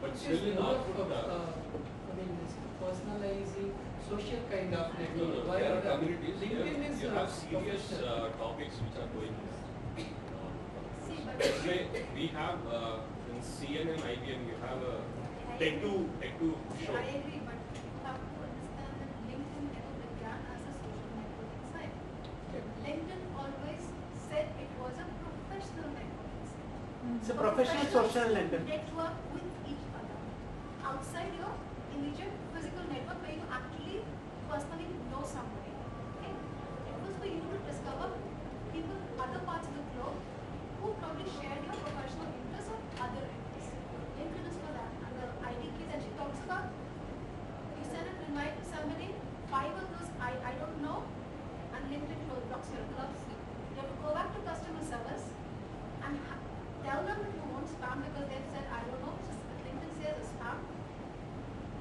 But It still is in more output, of, I mean, it's personalizing, social kind of network. no, there are communities. LinkedIn is You have serious professional. topics which are going. See, but We have in CNN, IBM, you have a tech to show. I agree, but you have to understand that LinkedIn never began as a social networking site. LinkedIn always said it was a professional networking site. It's a professional social network. Network with each other outside your immediate physical network where you actually personally know somebody. Okay? It was for you to discover people other parts of the globe who probably shared your professional interests or other interests. LinkedIn is for that. And the IDK that she talks about, you send an invite to somebody, 5 of those I don't know, and LinkedIn blocks your clubs. You have to go back to customer service and tell them that you won't spam because they've said, I don't know, just LinkedIn says it's spam.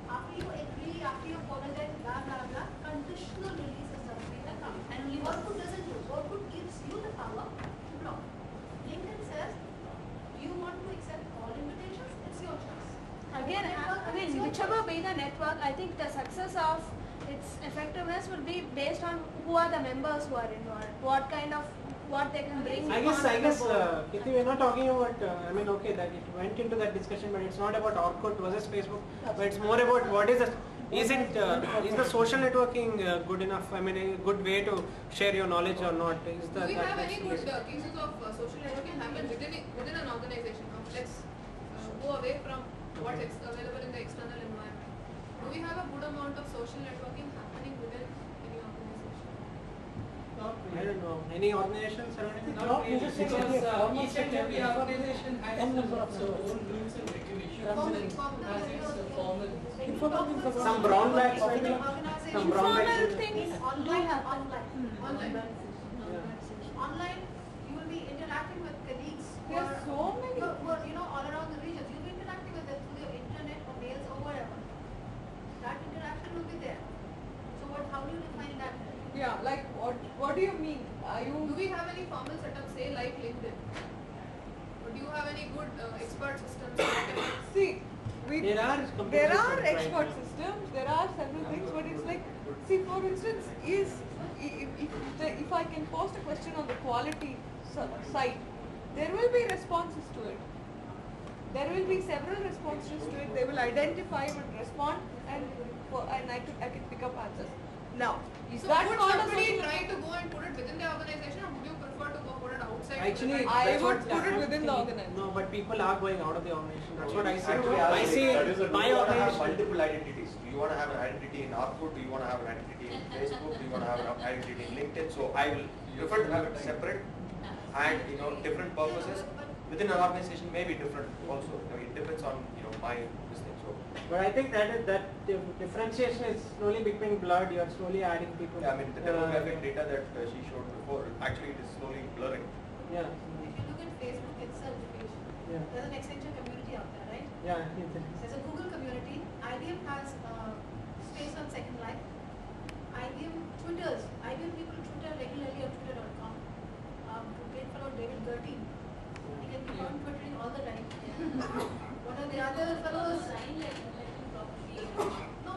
After you agree, after you apologize, blah, blah, blah, conditional release is the way that comes. And Workbook doesn't do. Workbook gives you the power to block. LinkedIn says, do you want to accept all invitations? It's your choice. Again, I mean, whichever be the network, I think the success of its effectiveness will be based on who are the members who are involved, what they can bring. I guess, Kirti, we're not talking about, I mean, okay, that it went into that discussion, but it's not about Orkut versus Facebook, but it's more about what is is the social networking good enough? I mean, a good way to share your knowledge or not? Is Do we have any good cases of social networking happen within an organization? Let's go away from what's available in the external environment. Do we have a good amount of social networking happening within any organization? I don't know. Any organizations or anything? Not really, because each and every organization has its own rules and regulations. Has its formal. Some brown bags, maybe? Some brown Informal bags. things do Online, happen. Online, you will be interacting with colleagues who There are so many. who are, all around the regions. You'll be interacting with them through your internet or mails or whatever. That interaction will be there. So how do you define that? Yeah, like what do you mean? Do we have any formal setup, say like LinkedIn? Or do you have any good expert systems? See, There are expert systems, there are several things, but it's like, see, for instance, if I can post a question on the quality site, there will be responses to it. There will be several responses to it. They will identify and respond, and I can pick up answers. Now, is So that would not a somebody social- try to go and put it within the organization, or would you prefer to go put it outside? Actually, I that's would what put it I'm within the thinking. organization. No, but people are going out of the organization. That's what I see. Actually, I see that is my do you want to have organization. multiple identities? Do you want to have an identity in Orkut? Do you want to have an identity in Facebook? Do you want to have an identity in LinkedIn? So I will prefer to have it separate and different purposes. Within an organization may be different also. It depends on my this thing. So But I think that differentiation is slowly becoming blurred. You are slowly adding people. yeah, I mean the demographic data that she showed before, actually it is slowly blurring. Yeah. If you look at Facebook itself, there's an Accenture community out there, right? Yeah. There's a Google community. IBM has space on Second Life. IBM Twitters. IBM people Twitter regularly on Twitter.com. Great fellow David Gertie. He can be found twittering all the time. One of the other fellows. No,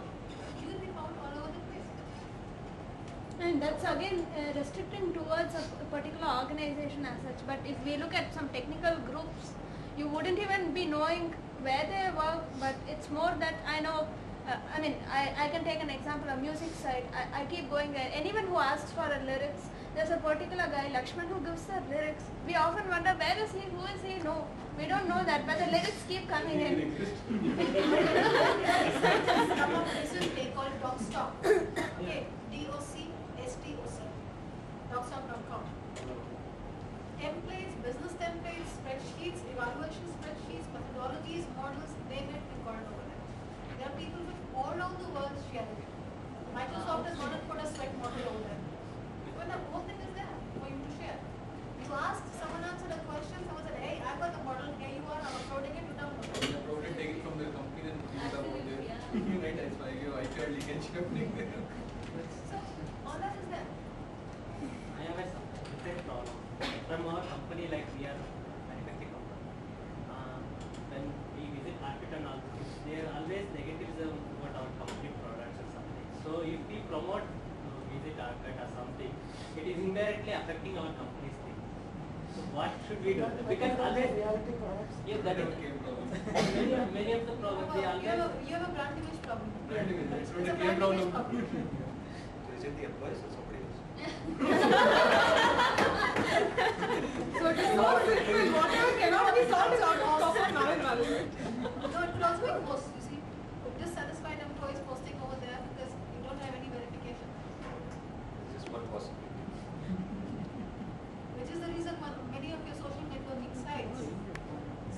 he will be found all over the place. And that's again restricting towards a particular organization as such. But if we look at some technical groups, you wouldn't even be knowing where they work, but it's more that I know. I can take an example, a music site. I keep going there. Anyone who asks for a lyrics, there's a particular guy, Lakshman, who gives the lyrics. We often wonder, where is he, who is he? No, we don't know that, but the lyrics keep coming in. Come up with this thing called Docstock. Okay, DOCSTOC. Docstock.com. Templates, business templates, spreadsheets, evaluation spreadsheets, methodologies, models, name it, we've got it over there. There are people from all over the world sharing it. Microsoft has not put a sweat model over there. But the whole thing is there for you to share. You asked, someone answered a question, someone said, hey, I've got the model, here you are, I'm uploading it, you download it. You probably take it from the company and put it up over there. Right, that's why your IP leakage happening there. So, all that is there. I have a different problem. From our company, like we are manufacturing company, when we visit market and all, we promote Visit Arcot or something, it is indirectly affecting our company's thing. So what should we do? Because always reality perhaps. yes, that is many of the problems they always. You have a brand image problem. Brand image, that's not It's a a clear brand image problem. problem. So is it the employees or somebody else? So it is so simple. Whatever cannot be solved is out of scope of knowledge management. No, it could also be posts, you see. Dissatisfied employees posting over there because you don't have any verification. This is one possibility. Which is the reason why many of your social networking sites,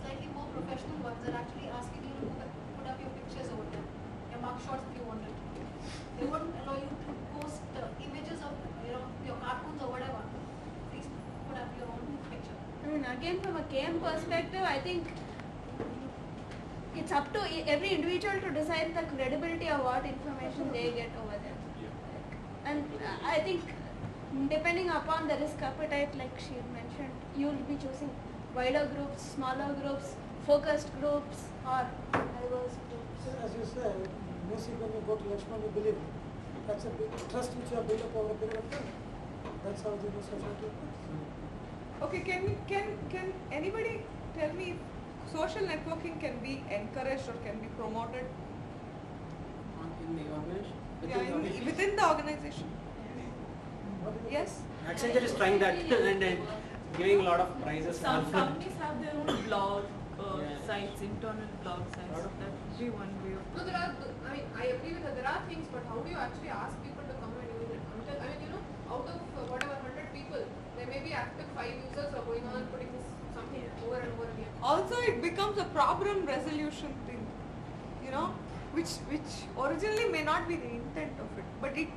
slightly more professional ones, are actually asking you to put up your pictures over there, your mug shots if you want it. They won't allow you to post images of your cartoons or whatever. Please put up your own picture. I mean, again, from a KM perspective, I think it's up to every individual to decide the credibility of what information they get over there. And I think depending upon the risk appetite, like she mentioned, you'll be choosing wider groups, smaller groups, focused groups, or diverse groups. So as you said, mostly when you go to Lakshman, you believe it. That's a big trust which you have built up over a period of time. That's how the social network works. Okay, can anybody tell me if social networking can be encouraged or can be promoted? In the organization? Within the organization. Yes. Accenture is trying that and giving a lot of prizes. Some for- companies have their own blog Yeah. sites, internal blog sites. That would be one way of. No, there are, I mean, I agree with her, there are things, but how do you actually ask people to come and use it? Until, I mean, you know, out of whatever 100 people, there may be active 5 users who are going on and putting this something over and over again. Also, it becomes a problem resolution thing, you know, which originally may not be the intent of it, but it